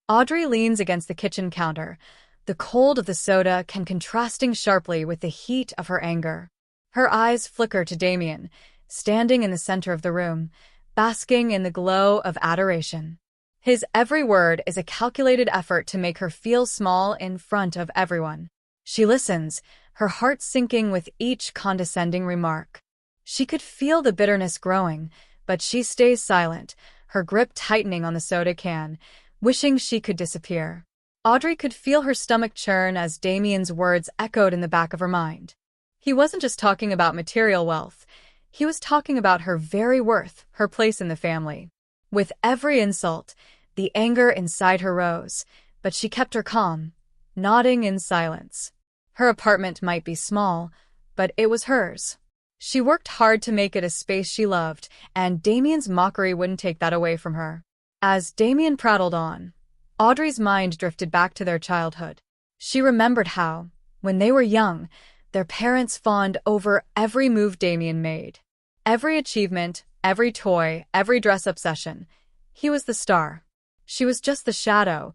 Audrey leans against the kitchen counter, the cold of the soda contrasting sharply with the heat of her anger. Her eyes flicker to Damien, standing in the center of the room, basking in the glow of adoration. His every word is a calculated effort to make her feel small in front of everyone. She listens, her heart sinking with each condescending remark. She could feel the bitterness growing, but she stays silent, her grip tightening on the soda can, wishing she could disappear. Audrey could feel her stomach churn as Damien's words echoed in the back of her mind. He wasn't just talking about material wealth. He was talking about her very worth, her place in the family. With every insult, the anger inside her rose, but she kept her calm, nodding in silence. Her apartment might be small, but it was hers. She worked hard to make it a space she loved, and Damien's mockery wouldn't take that away from her. As Damien prattled on, Audrey's mind drifted back to their childhood. She remembered how, when they were young, their parents fawned over every move Damien made. Every achievement, every toy, every dress-up session. He was the star. She was just the shadow,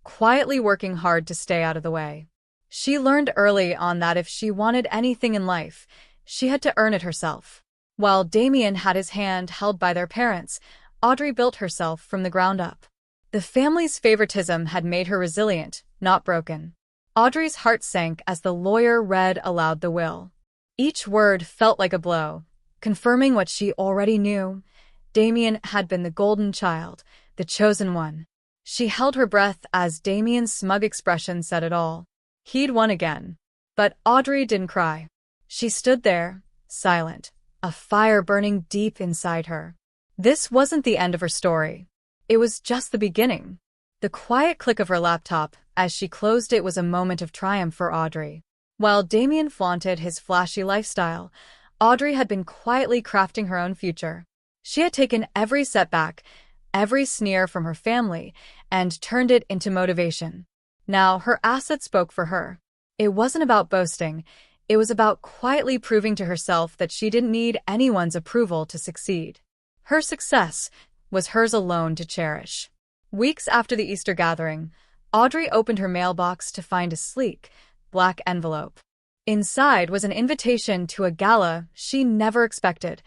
quietly working hard to stay out of the way. She learned early on that if she wanted anything in life, she had to earn it herself. While Damien had his hand held by their parents, Audrey built herself from the ground up. The family's favoritism had made her resilient, not broken. Audrey's heart sank as the lawyer read aloud the will. Each word felt like a blow, confirming what she already knew. Damien had been the golden child, the chosen one. She held her breath as Damien's smug expression said it all. He'd won again. But Audrey didn't cry. She stood there, silent, a fire burning deep inside her. This wasn't the end of her story. It was just the beginning. The quiet click of her laptop as she closed it was a moment of triumph for Audrey. While Damien flaunted his flashy lifestyle, Audrey had been quietly crafting her own future. She had taken every setback, every sneer from her family, and turned it into motivation. Now her assets spoke for her. It wasn't about boasting. It was about quietly proving to herself that she didn't need anyone's approval to succeed. Her success was hers alone to cherish. Weeks after the Easter gathering, Audrey opened her mailbox to find a sleek, black envelope. Inside was an invitation to a gala she never expected,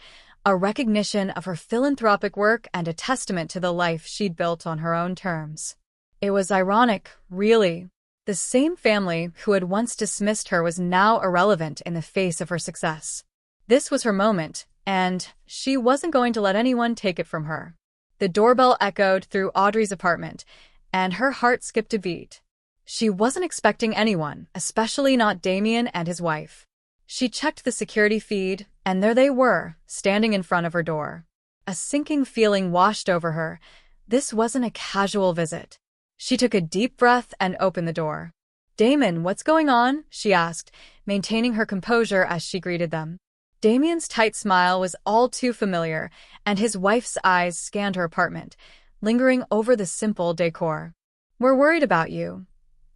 a recognition of her philanthropic work and a testament to the life she'd built on her own terms. It was ironic, really. The same family who had once dismissed her was now irrelevant in the face of her success. This was her moment, and she wasn't going to let anyone take it from her. The doorbell echoed through Audrey's apartment, and her heart skipped a beat. She wasn't expecting anyone, especially not Damien and his wife. She checked the security feed, and there they were, standing in front of her door. A sinking feeling washed over her. This wasn't a casual visit. She took a deep breath and opened the door. "Damon, what's going on?" she asked, maintaining her composure as she greeted them. Damien's tight smile was all too familiar, and his wife's eyes scanned her apartment, lingering over the simple decor. "We're worried about you,"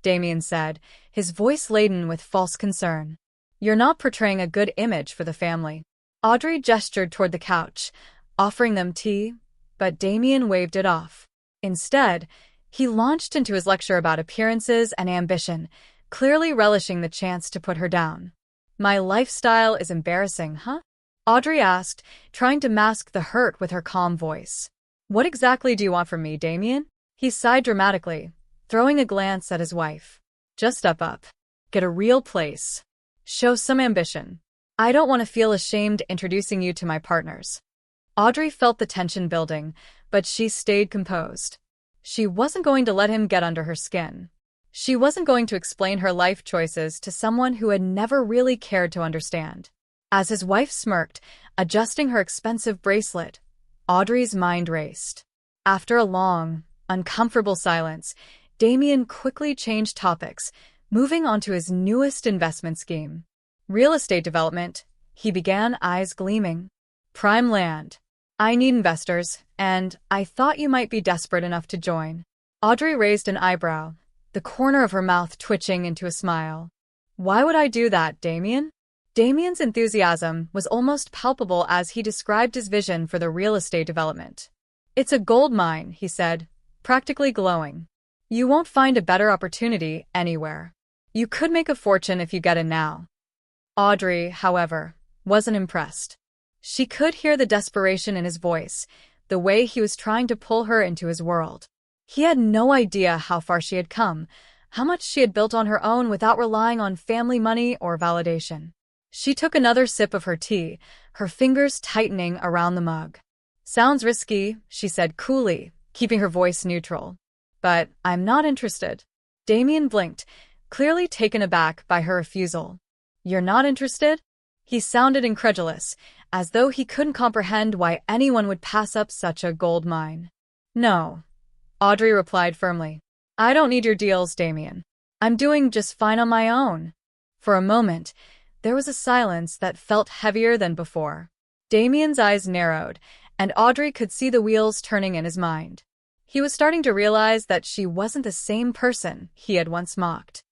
Damien said, his voice laden with false concern. "You're not portraying a good image for the family." Audrey gestured toward the couch, offering them tea, but Damien waved it off. Instead, he launched into his lecture about appearances and ambition, clearly relishing the chance to put her down. "My lifestyle is embarrassing, huh?" Audrey asked, trying to mask the hurt with her calm voice. "What exactly do you want from me, Damien?" He sighed dramatically, throwing a glance at his wife. "Just step up. Get a real place. Show some ambition. I don't want to feel ashamed introducing you to my partners." Audrey felt the tension building, but she stayed composed. She wasn't going to let him get under her skin. She wasn't going to explain her life choices to someone who had never really cared to understand. As his wife smirked, adjusting her expensive bracelet, Audrey's mind raced. After a long, uncomfortable silence, Damien quickly changed topics, moving on to his newest investment scheme. "Real estate development," he began, eyes gleaming. "Prime land. I need investors, and I thought you might be desperate enough to join." Audrey raised an eyebrow, the corner of her mouth twitching into a smile. "Why would I do that, Damien?" Damien's enthusiasm was almost palpable as he described his vision for the real estate development. "It's a gold mine," he said, practically glowing. You won't find a better opportunity anywhere. You could make a fortune if you get in now. Audrey, however, wasn't impressed. She could hear the desperation in his voice, the way he was trying to pull her into his world. He had no idea how far she had come, how much she had built on her own without relying on family money or validation. She took another sip of her tea, her fingers tightening around the mug. "Sounds risky," she said coolly, keeping her voice neutral. "But I'm not interested." Damien blinked, clearly taken aback by her refusal. "You're not interested?" He sounded incredulous, as though he couldn't comprehend why anyone would pass up such a gold mine. "No," Audrey replied firmly. "I don't need your deals, Damien. I'm doing just fine on my own." For a moment, there was a silence that felt heavier than before. Damien's eyes narrowed, and Audrey could see the wheels turning in his mind. He was starting to realize that she wasn't the same person he had once mocked.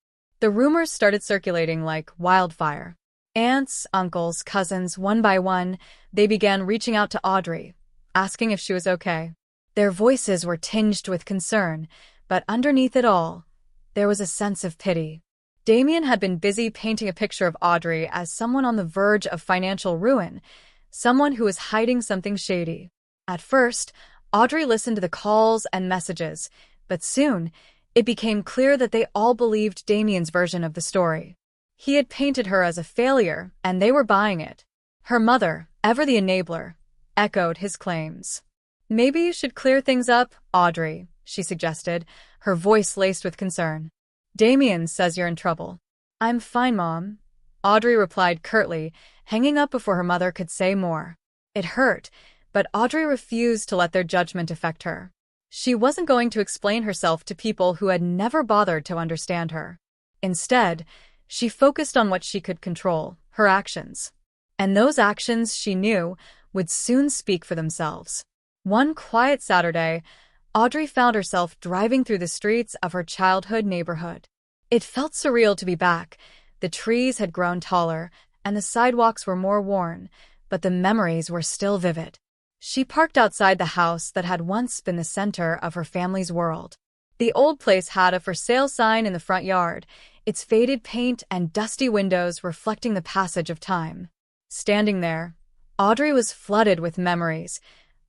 The rumors started circulating like wildfire. Aunts, uncles, cousins, one by one, they began reaching out to Audrey, asking if she was okay. Their voices were tinged with concern, but underneath it all, there was a sense of pity. Damien had been busy painting a picture of Audrey as someone on the verge of financial ruin, someone who was hiding something shady. At first, Audrey listened to the calls and messages, but soon, it became clear that they all believed Damien's version of the story. He had painted her as a failure, and they were buying it. Her mother, ever the enabler, echoed his claims. "Maybe you should clear things up, Audrey," she suggested, her voice laced with concern. "Damien says you're in trouble." "I'm fine, Mom," Audrey replied curtly, hanging up before her mother could say more. It hurt, but Audrey refused to let their judgment affect her. She wasn't going to explain herself to people who had never bothered to understand her. Instead, she focused on what she could control, her actions. And those actions, she knew, would soon speak for themselves. One quiet Saturday, Audrey found herself driving through the streets of her childhood neighborhood. It felt surreal to be back. The trees had grown taller, and the sidewalks were more worn, but the memories were still vivid. She parked outside the house that had once been the center of her family's world. The old place had a for sale sign in the front yard, its faded paint and dusty windows reflecting the passage of time. Standing there, Audrey was flooded with memories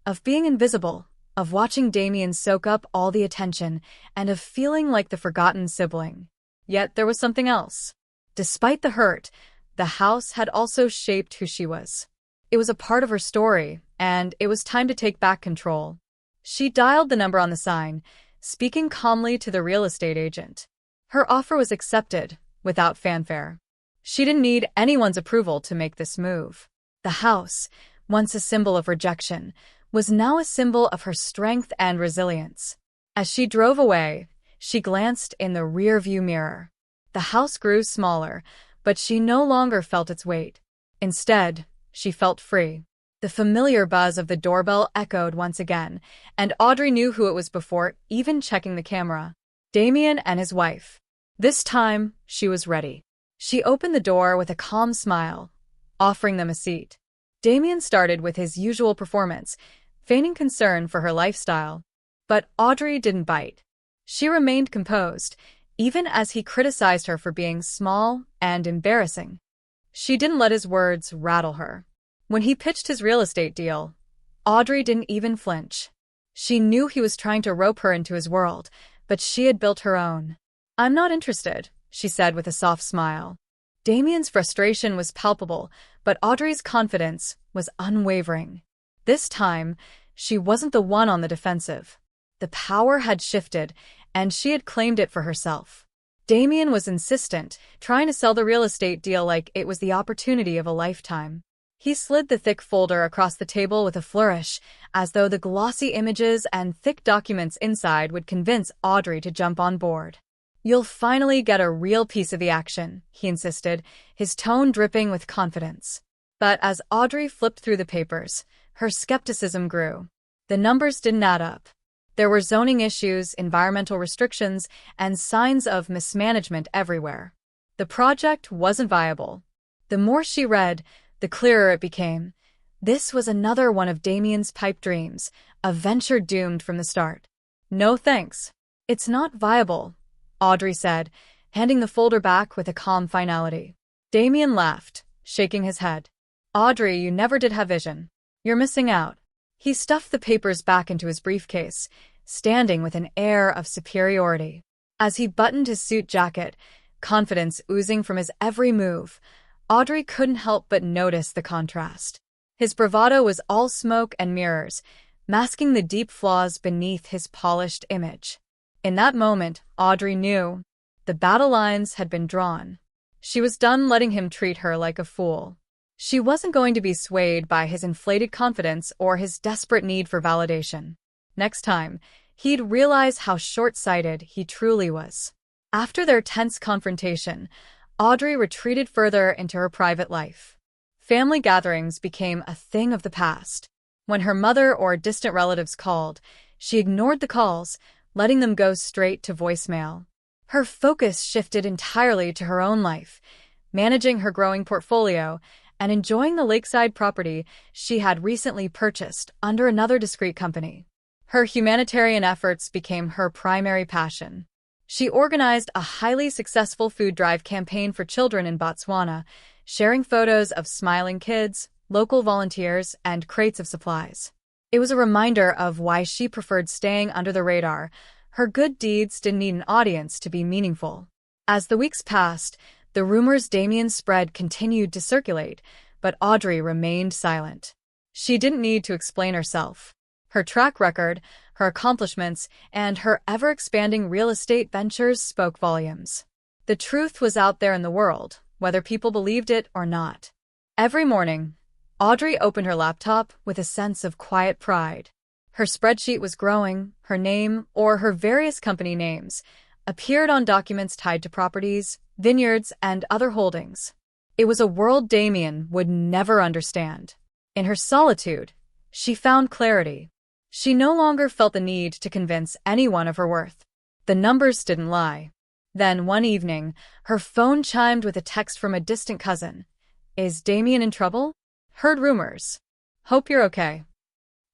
of being invisible, of watching Damien soak up all the attention, and of feeling like the forgotten sibling. Yet there was something else. Despite the hurt, the house had also shaped who she was. It was a part of her story, and it was time to take back control. She dialed the number on the sign, speaking calmly to the real estate agent. Her offer was accepted, without fanfare. She didn't need anyone's approval to make this move. The house, once a symbol of rejection, was now a symbol of her strength and resilience. As she drove away, she glanced in the rearview mirror. The house grew smaller, but she no longer felt its weight. Instead, she felt free. The familiar buzz of the doorbell echoed once again, and Audrey knew who it was before even checking the camera. Damien and his wife. This time, she was ready. She opened the door with a calm smile, offering them a seat. Damien started with his usual performance, feigning concern for her lifestyle. But Audrey didn't bite. She remained composed, even as he criticized her for being small and embarrassing. She didn't let his words rattle her. When he pitched his real estate deal, Audrey didn't even flinch. She knew he was trying to rope her into his world, but she had built her own. "I'm not interested," she said with a soft smile. Damien's frustration was palpable, but Audrey's confidence was unwavering. This time, she wasn't the one on the defensive. The power had shifted, and she had claimed it for herself. Damien was insistent, trying to sell the real estate deal like it was the opportunity of a lifetime. He slid the thick folder across the table with a flourish, as though the glossy images and thick documents inside would convince Audrey to jump on board. "You'll finally get a real piece of the action," he insisted, his tone dripping with confidence. But as Audrey flipped through the papers, her skepticism grew. The numbers didn't add up. There were zoning issues, environmental restrictions, and signs of mismanagement everywhere. The project wasn't viable. The more she read, the clearer it became. This was another one of Damien's pipe dreams, a venture doomed from the start. "No thanks." It's not viable, Audrey said, handing the folder back with a calm finality. Damien laughed, shaking his head. Audrey, you never did have vision. You're missing out. He stuffed the papers back into his briefcase, standing with an air of superiority. As he buttoned his suit jacket, confidence oozing from his every move, Audrey couldn't help but notice the contrast. His bravado was all smoke and mirrors, masking the deep flaws beneath his polished image. In that moment, Audrey knew the battle lines had been drawn. She was done letting him treat her like a fool. She wasn't going to be swayed by his inflated confidence or his desperate need for validation. Next time, he'd realize how short-sighted he truly was. After their tense confrontation, Audrey retreated further into her private life. Family gatherings became a thing of the past. When her mother or distant relatives called, she ignored the calls, letting them go straight to voicemail. Her focus shifted entirely to her own life, managing her growing portfolio and enjoying the lakeside property she had recently purchased under another discreet company. Her humanitarian efforts became her primary passion. She organized a highly successful food drive campaign for children in Botswana, sharing photos of smiling kids, local volunteers, and crates of supplies. It was a reminder of why she preferred staying under the radar. Her good deeds didn't need an audience to be meaningful. As the weeks passed, the rumors Damien spread continued to circulate, but Audrey remained silent. She didn't need to explain herself. Her track record, her accomplishments, and her ever-expanding real estate ventures spoke volumes. The truth was out there in the world, whether people believed it or not. Every morning, Audrey opened her laptop with a sense of quiet pride. Her spreadsheet was growing, her name, or her various company names, appeared on documents tied to properties, vineyards, and other holdings. It was a world Damien would never understand. In her solitude, she found clarity. She no longer felt the need to convince anyone of her worth. The numbers didn't lie. Then, one evening, her phone chimed with a text from a distant cousin. "Is Damien in trouble? Heard rumors. Hope you're okay."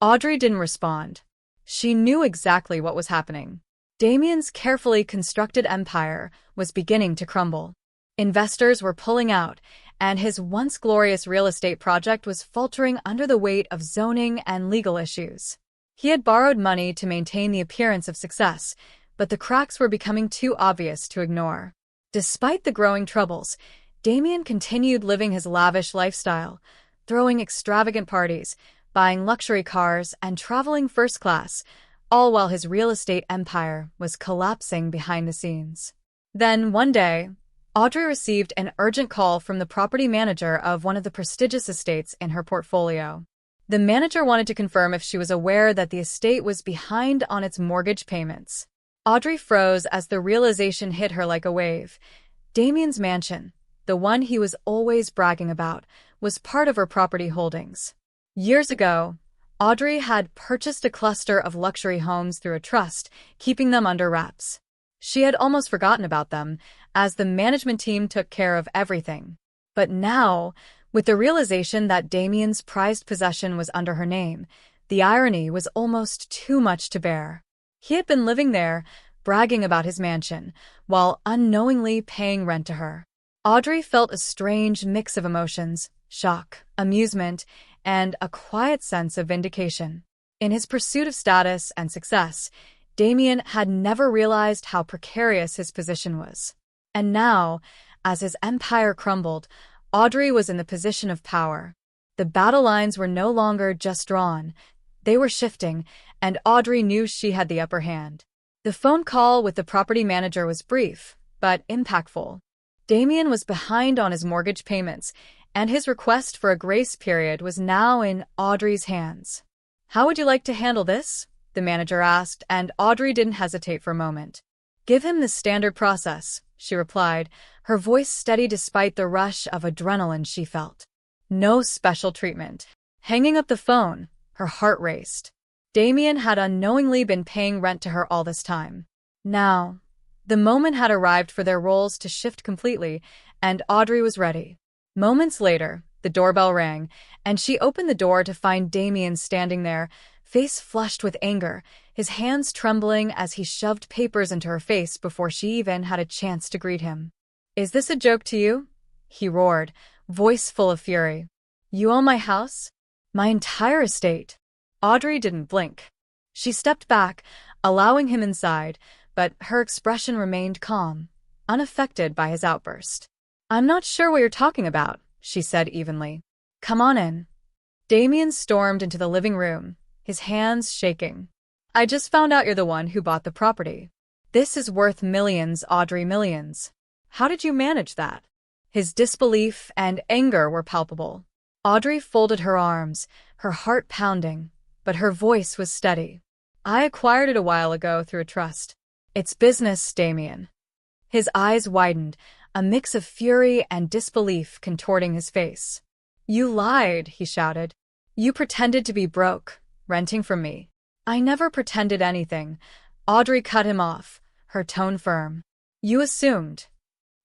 Audrey didn't respond. She knew exactly what was happening. Damien's carefully constructed empire was beginning to crumble. Investors were pulling out, and his once glorious real estate project was faltering under the weight of zoning and legal issues. He had borrowed money to maintain the appearance of success, but the cracks were becoming too obvious to ignore. Despite the growing troubles, Damien continued living his lavish lifestyle, throwing extravagant parties, buying luxury cars, and traveling first class, all while his real estate empire was collapsing behind the scenes. Then, one day, Audrey received an urgent call from the property manager of one of the prestigious estates in her portfolio. The manager wanted to confirm if she was aware that the estate was behind on its mortgage payments. Audrey froze as the realization hit her like a wave. Damien's mansion, the one he was always bragging about, was part of her property holdings. Years ago, Audrey had purchased a cluster of luxury homes through a trust, keeping them under wraps. She had almost forgotten about them, as the management team took care of everything. But now, with the realization that Damien's prized possession was under her name, the irony was almost too much to bear. He had been living there, bragging about his mansion, while unknowingly paying rent to her. Audrey felt a strange mix of emotions: shock, amusement, and a quiet sense of vindication. In his pursuit of status and success, Damien had never realized how precarious his position was. And now, as his empire crumbled, Audrey was in the position of power. The battle lines were no longer just drawn. They were shifting, and Audrey knew she had the upper hand. The phone call with the property manager was brief, but impactful. Damien was behind on his mortgage payments, and his request for a grace period was now in Audrey's hands. "How would you like to handle this?" the manager asked, and Audrey didn't hesitate for a moment. "Give him the standard process," she replied, her voice steady despite the rush of adrenaline she felt. No special treatment. Hanging up the phone, her heart raced. Damien had unknowingly been paying rent to her all this time. Now, the moment had arrived for their roles to shift completely, and Audrey was ready. Moments later, the doorbell rang, and she opened the door to find Damien standing there, face flushed with anger, his hands trembling as he shoved papers into her face before she even had a chance to greet him. "Is this a joke to you?" he roared, voice full of fury. "You own my house? My entire estate." Audrey didn't blink. She stepped back, allowing him inside, but her expression remained calm, unaffected by his outburst. "I'm not sure what you're talking about," she said evenly. "Come on in." Damien stormed into the living room, his hands shaking. "I just found out you're the one who bought the property. This is worth millions, Audrey, millions. How did you manage that?" His disbelief and anger were palpable. Audrey folded her arms, her heart pounding, but her voice was steady. "I acquired it a while ago through a trust. It's business, Damien." His eyes widened, a mix of fury and disbelief contorting his face. "You lied," he shouted. "You pretended to be broke, renting from me." "I never pretended anything." Audrey cut him off, her tone firm. "You assumed."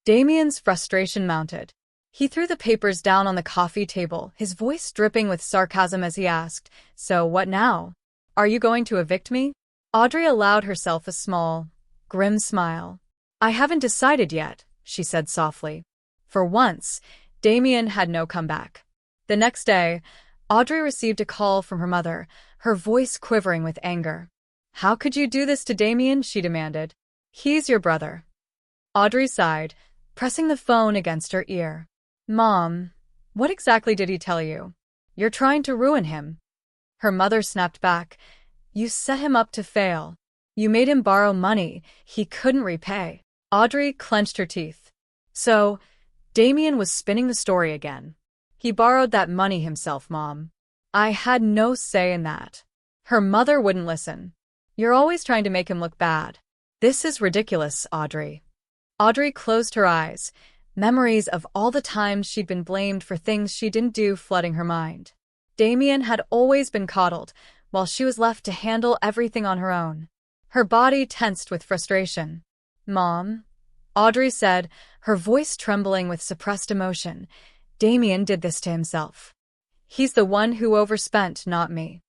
Damien's frustration mounted. He threw the papers down on the coffee table, his voice dripping with sarcasm as he asked, "So what now? Are you going to evict me?" Audrey allowed herself a small, grim smile. "I haven't decided yet," she said softly. For once, Damien had no comeback. The next day, Audrey received a call from her mother, her voice quivering with anger. "How could you do this to Damien?" she demanded. "He's your brother." Audrey sighed, pressing the phone against her ear. "Mom, what exactly did he tell you? You're trying to ruin him." Her mother snapped back. "You set him up to fail. You made him borrow money he couldn't repay." Audrey clenched her teeth. "So, Damien was spinning the story again. He borrowed that money himself, Mom. I had no say in that." Her mother wouldn't listen. "You're always trying to make him look bad." "This is ridiculous, Audrey." Audrey closed her eyes, memories of all the times she'd been blamed for things she didn't do flooding her mind. Damien had always been coddled, while she was left to handle everything on her own. Her body tensed with frustration. "Mom," Audrey said, her voice trembling with suppressed emotion, "Damien did this to himself. He's the one who overspent, not me."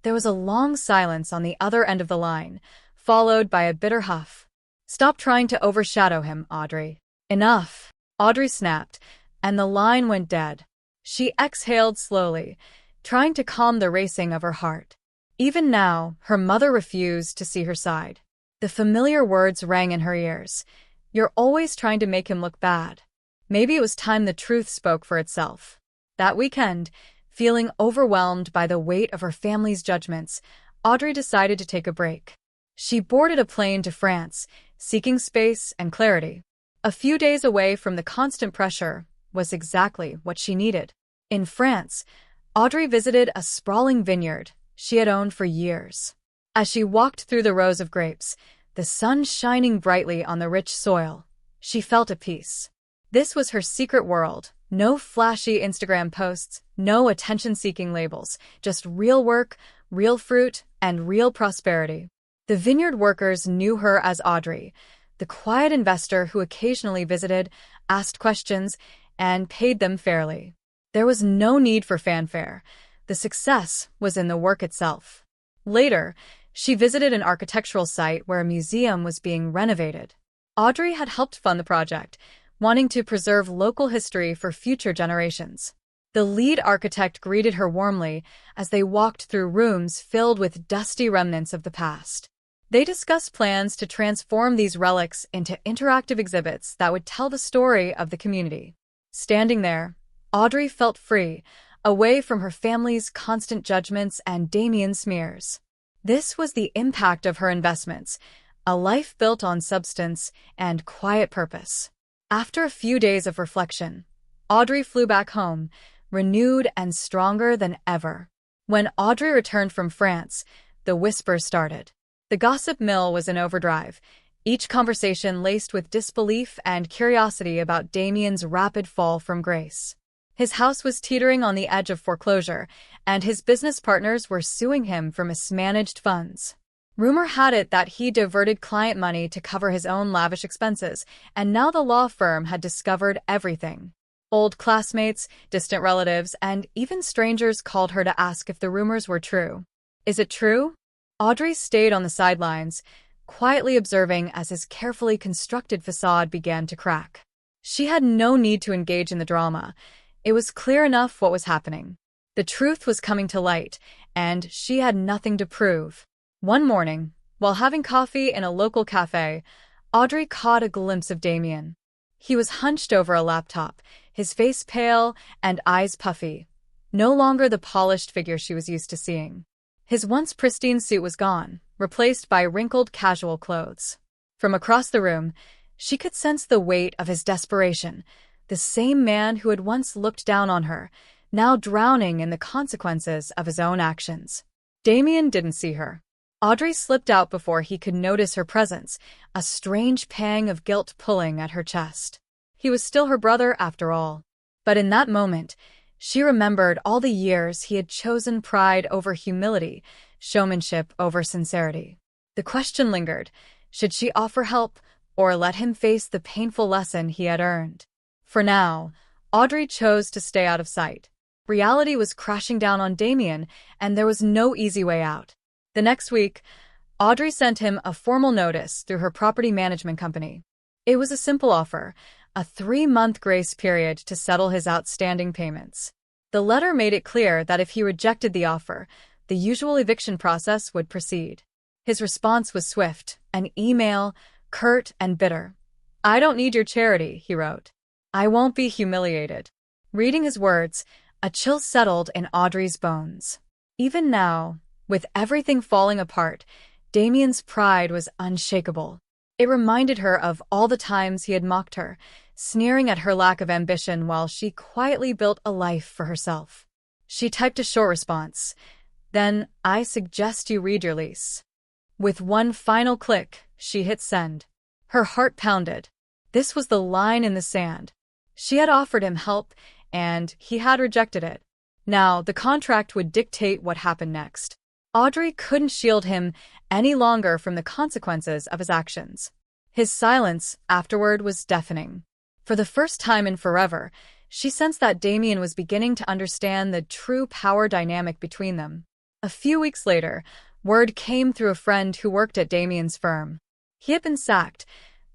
There was a long silence on the other end of the line, followed by a bitter huff. "Stop trying to overshadow him, Audrey." "Enough," Audrey snapped, and the line went dead. She exhaled slowly, trying to calm the racing of her heart. Even now, her mother refused to see her side. The familiar words rang in her ears. "You're always trying to make him look bad." Maybe it was time the truth spoke for itself. That weekend, feeling overwhelmed by the weight of her family's judgments, Audrey decided to take a break. She boarded a plane to France, seeking space and clarity. A few days away from the constant pressure was exactly what she needed. In France, Audrey visited a sprawling vineyard she had owned for years. As she walked through the rows of grapes, the sun shining brightly on the rich soil, she felt at peace. This was her secret world. No flashy Instagram posts, no attention-seeking labels, just real work, real fruit, and real prosperity. The vineyard workers knew her as Audrey, the quiet investor who occasionally visited, asked questions, and paid them fairly. There was no need for fanfare. The success was in the work itself. Later, she visited an architectural site where a museum was being renovated. Audrey had helped fund the project, wanting to preserve local history for future generations. The lead architect greeted her warmly as they walked through rooms filled with dusty remnants of the past. They discussed plans to transform these relics into interactive exhibits that would tell the story of the community. Standing there, Audrey felt free, away from her family's constant judgments and Damien's smears. This was the impact of her investments, a life built on substance and quiet purpose. After a few days of reflection, Audrey flew back home, renewed and stronger than ever. When Audrey returned from France, the whispers started. The gossip mill was in overdrive, each conversation laced with disbelief and curiosity about Damien's rapid fall from grace. His house was teetering on the edge of foreclosure, and his business partners were suing him for mismanaged funds. Rumor had it that he diverted client money to cover his own lavish expenses, and now the law firm had discovered everything. Old classmates, distant relatives, and even strangers called her to ask if the rumors were true. Is it true? Audrey stayed on the sidelines, quietly observing as his carefully constructed facade began to crack. She had no need to engage in the drama. It was clear enough what was happening. The truth was coming to light, and she had nothing to prove. One morning, while having coffee in a local cafe, Audrey caught a glimpse of Damien. He was hunched over a laptop, his face pale and eyes puffy, no longer the polished figure she was used to seeing. His once pristine suit was gone, replaced by wrinkled casual clothes. From across the room, she could sense the weight of his desperation, the same man who had once looked down on her, now drowning in the consequences of his own actions. Damien didn't see her. Audrey slipped out before he could notice her presence, a strange pang of guilt pulling at her chest. He was still her brother after all. But in that moment, she remembered all the years he had chosen pride over humility, showmanship over sincerity. The question lingered: should she offer help or let him face the painful lesson he had earned? For now, Audrey chose to stay out of sight. Reality was crashing down on Damien, and there was no easy way out. The next week, Audrey sent him a formal notice through her property management company. It was a simple offer, a 3-month grace period to settle his outstanding payments. The letter made it clear that if he rejected the offer, the usual eviction process would proceed. His response was swift, an email, curt and bitter. "I don't need your charity," he wrote. "I won't be humiliated." Reading his words, a chill settled in Audrey's bones. Even now, with everything falling apart, Damien's pride was unshakable. It reminded her of all the times he had mocked her, sneering at her lack of ambition while she quietly built a life for herself. She typed a short response. "Then, I suggest you read your lease." With one final click, she hit send. Her heart pounded. This was the line in the sand. She had offered him help, and he had rejected it. Now, the contract would dictate what happened next. Audrey couldn't shield him any longer from the consequences of his actions. His silence afterward was deafening. For the first time in forever, she sensed that Damien was beginning to understand the true power dynamic between them. A few weeks later, word came through a friend who worked at Damien's firm. He had been sacked.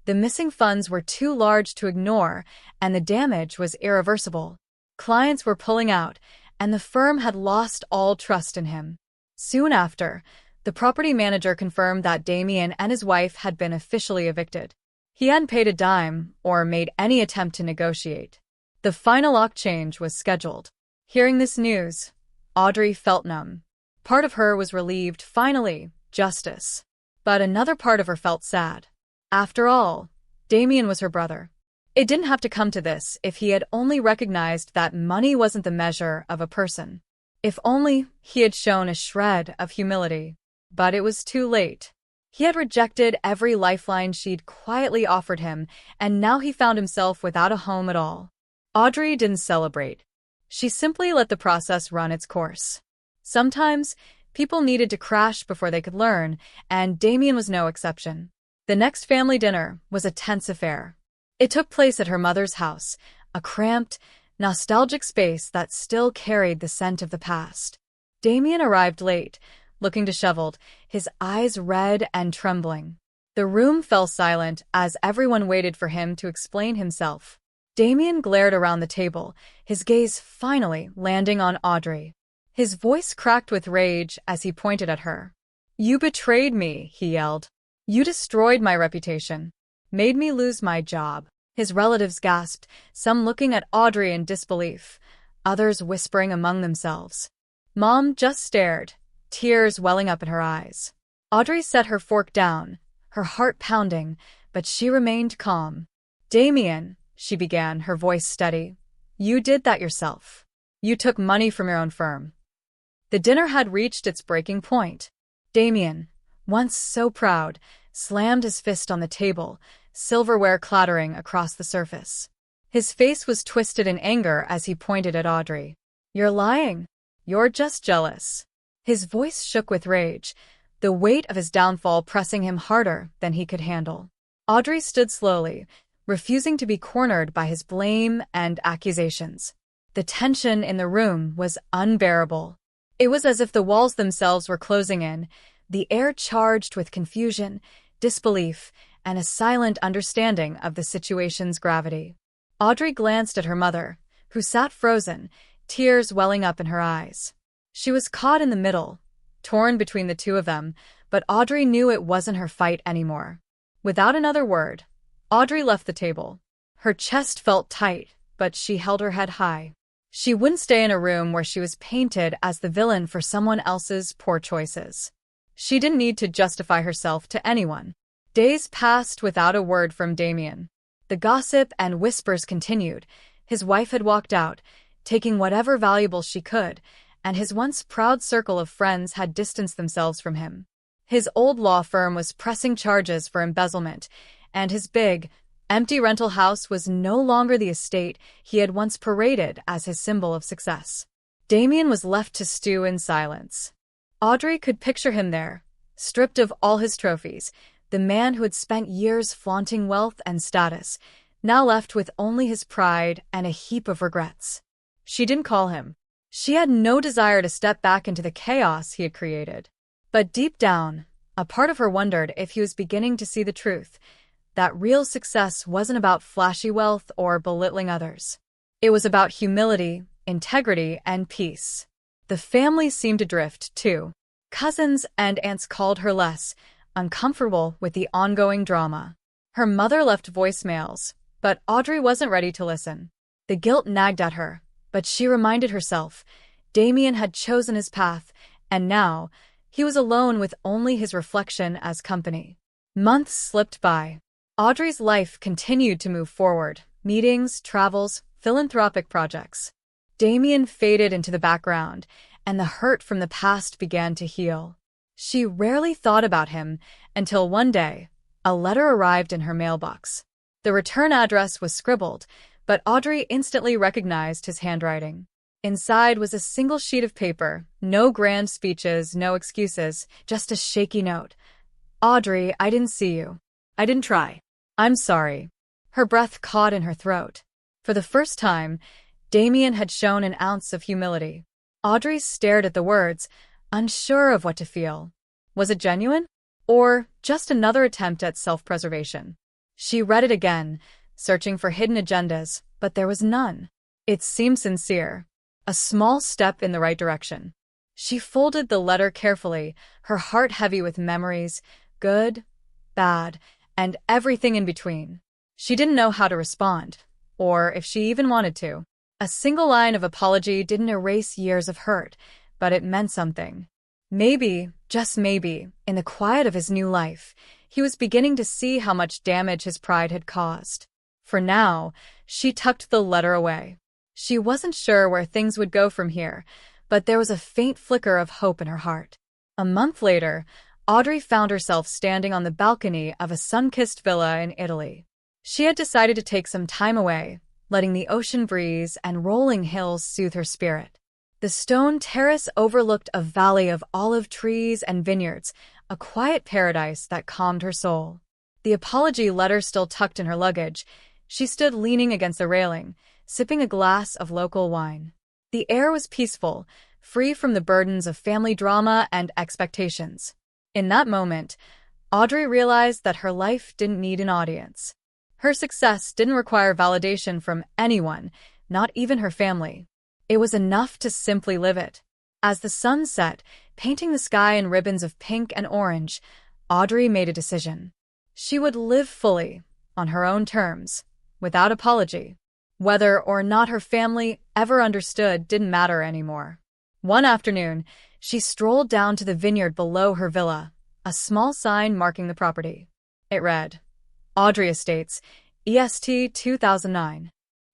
The missing funds were too large to ignore, and the damage was irreversible. Clients were pulling out, and the firm had lost all trust in him. Soon after, the property manager confirmed that Damien and his wife had been officially evicted. He hadn't paid a dime or made any attempt to negotiate. The final lock change was scheduled. Hearing this news, Audrey felt numb. Part of her was relieved, finally, justice. But another part of her felt sad. After all, Damien was her brother. It didn't have to come to this if he had only recognized that money wasn't the measure of a person. If only he had shown a shred of humility. But it was too late. He had rejected every lifeline she'd quietly offered him, and now he found himself without a home at all. Audrey didn't celebrate. She simply let the process run its course. Sometimes, people needed to crash before they could learn, and Damien was no exception. The next family dinner was a tense affair. It took place at her mother's house, a cramped, nostalgic space that still carried the scent of the past. Damien arrived late, looking disheveled, his eyes red and trembling. The room fell silent as everyone waited for him to explain himself. Damien glared around the table, his gaze finally landing on Audrey. His voice cracked with rage as he pointed at her. "You betrayed me," he yelled. "You destroyed my reputation. Made me lose my job." His relatives gasped, some looking at Audrey in disbelief, others whispering among themselves. Mom just stared, tears welling up in her eyes. Audrey set her fork down, her heart pounding, but she remained calm. "Damien," she began, her voice steady, "you did that yourself. You took money from your own firm." The dinner had reached its breaking point. Damien, once so proud, slammed his fist on the table, silverware clattering across the surface. His face was twisted in anger as he pointed at Audrey. "You're lying. You're just jealous." His voice shook with rage, the weight of his downfall pressing him harder than he could handle. Audrey stood slowly, refusing to be cornered by his blame and accusations. The tension in the room was unbearable. It was as if the walls themselves were closing in, the air charged with confusion, disbelief, and a silent understanding of the situation's gravity. Audrey glanced at her mother, who sat frozen, tears welling up in her eyes. She was caught in the middle, torn between the two of them, but Audrey knew it wasn't her fight anymore. Without another word, Audrey left the table. Her chest felt tight, but she held her head high. She wouldn't stay in a room where she was painted as the villain for someone else's poor choices. She didn't need to justify herself to anyone. Days passed without a word from Damien. The gossip and whispers continued. His wife had walked out, taking whatever valuables she could, and his once proud circle of friends had distanced themselves from him. His old law firm was pressing charges for embezzlement, and his big, empty rental house was no longer the estate he had once paraded as his symbol of success. Damien was left to stew in silence. Audrey could picture him there, stripped of all his trophies, the man who had spent years flaunting wealth and status, now left with only his pride and a heap of regrets. She didn't call him. She had no desire to step back into the chaos he had created. But deep down, a part of her wondered if he was beginning to see the truth, that real success wasn't about flashy wealth or belittling others. It was about humility, integrity, and peace. The family seemed to drift, too. Cousins and aunts called her less, uncomfortable with the ongoing drama. Her mother left voicemails, but Audrey wasn't ready to listen. The guilt nagged at her, but she reminded herself Damien had chosen his path, and now he was alone with only his reflection as company. Months slipped by. Audrey's life continued to move forward. Meetings, travels, philanthropic projects. Damien faded into the background, and the hurt from the past began to heal. She rarely thought about him until one day, a letter arrived in her mailbox. The return address was scribbled, but Audrey instantly recognized his handwriting. Inside was a single sheet of paper, no grand speeches, no excuses, just a shaky note. "Audrey, I didn't see you. I didn't try. I'm sorry." Her breath caught in her throat. For the first time, Damien had shown an ounce of humility. Audrey stared at the words, unsure of what to feel. Was it genuine? Or just another attempt at self-preservation? She read it again, searching for hidden agendas, but there was none. It seemed sincere. A small step in the right direction. She folded the letter carefully, her heart heavy with memories, good, bad, and everything in between. She didn't know how to respond, or if she even wanted to. A single line of apology didn't erase years of hurt, but it meant something. Maybe, just maybe, in the quiet of his new life, he was beginning to see how much damage his pride had caused. For now, she tucked the letter away. She wasn't sure where things would go from here, but there was a faint flicker of hope in her heart. A month later, Audrey found herself standing on the balcony of a sun-kissed villa in Italy. She had decided to take some time away, letting the ocean breeze and rolling hills soothe her spirit. The stone terrace overlooked a valley of olive trees and vineyards, a quiet paradise that calmed her soul. The apology letter still tucked in her luggage, she stood leaning against the railing, sipping a glass of local wine. The air was peaceful, free from the burdens of family drama and expectations. In that moment, Audrey realized that her life didn't need an audience. Her success didn't require validation from anyone, not even her family. It was enough to simply live it. As the sun set, painting the sky in ribbons of pink and orange, Audrey made a decision. She would live fully, on her own terms, without apology. Whether or not her family ever understood didn't matter anymore. One afternoon, she strolled down to the vineyard below her villa, a small sign marking the property. It read, Audrey Estates, EST 2009.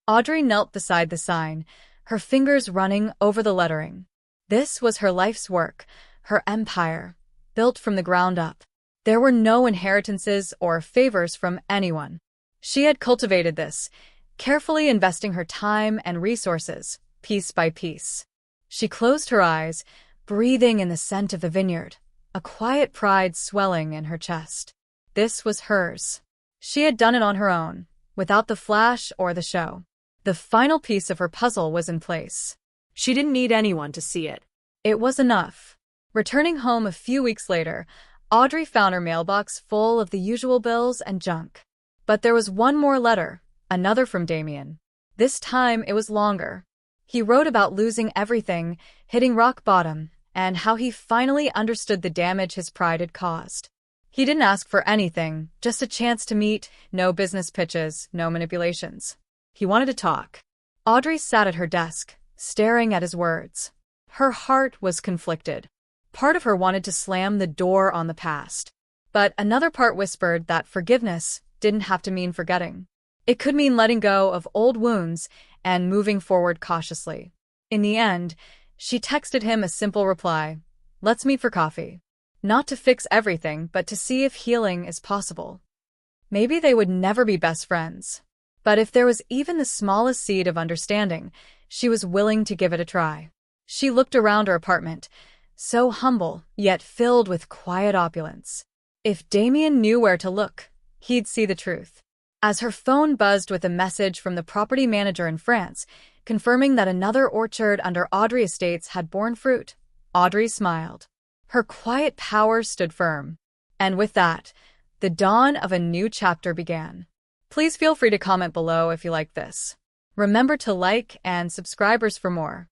Audrey knelt beside the sign, her fingers running over the lettering. This was her life's work, her empire, built from the ground up. There were no inheritances or favors from anyone. She had cultivated this, carefully investing her time and resources, piece by piece. She closed her eyes, breathing in the scent of the vineyard, a quiet pride swelling in her chest. This was hers. She had done it on her own, without the flash or the show. The final piece of her puzzle was in place. She didn't need anyone to see it. It was enough. Returning home a few weeks later, Audrey found her mailbox full of the usual bills and junk. But there was one more letter, another from Damien. This time it was longer. He wrote about losing everything, hitting rock bottom, and how he finally understood the damage his pride had caused. He didn't ask for anything, just a chance to meet, no business pitches, no manipulations. He wanted to talk. Audrey sat at her desk, staring at his words. Her heart was conflicted. Part of her wanted to slam the door on the past. But another part whispered that forgiveness didn't have to mean forgetting. It could mean letting go of old wounds and moving forward cautiously. In the end, she texted him a simple reply, "Let's meet for coffee." Not to fix everything, but to see if healing is possible. Maybe they would never be best friends. But if there was even the smallest seed of understanding, she was willing to give it a try. She looked around her apartment, so humble, yet filled with quiet opulence. If Damien knew where to look, he'd see the truth. As her phone buzzed with a message from the property manager in France, confirming that another orchard under Audrey Estates had borne fruit, Audrey smiled. Her quiet power stood firm. And with that, the dawn of a new chapter began. Please feel free to comment below if you like this. Remember to like and subscribe for more.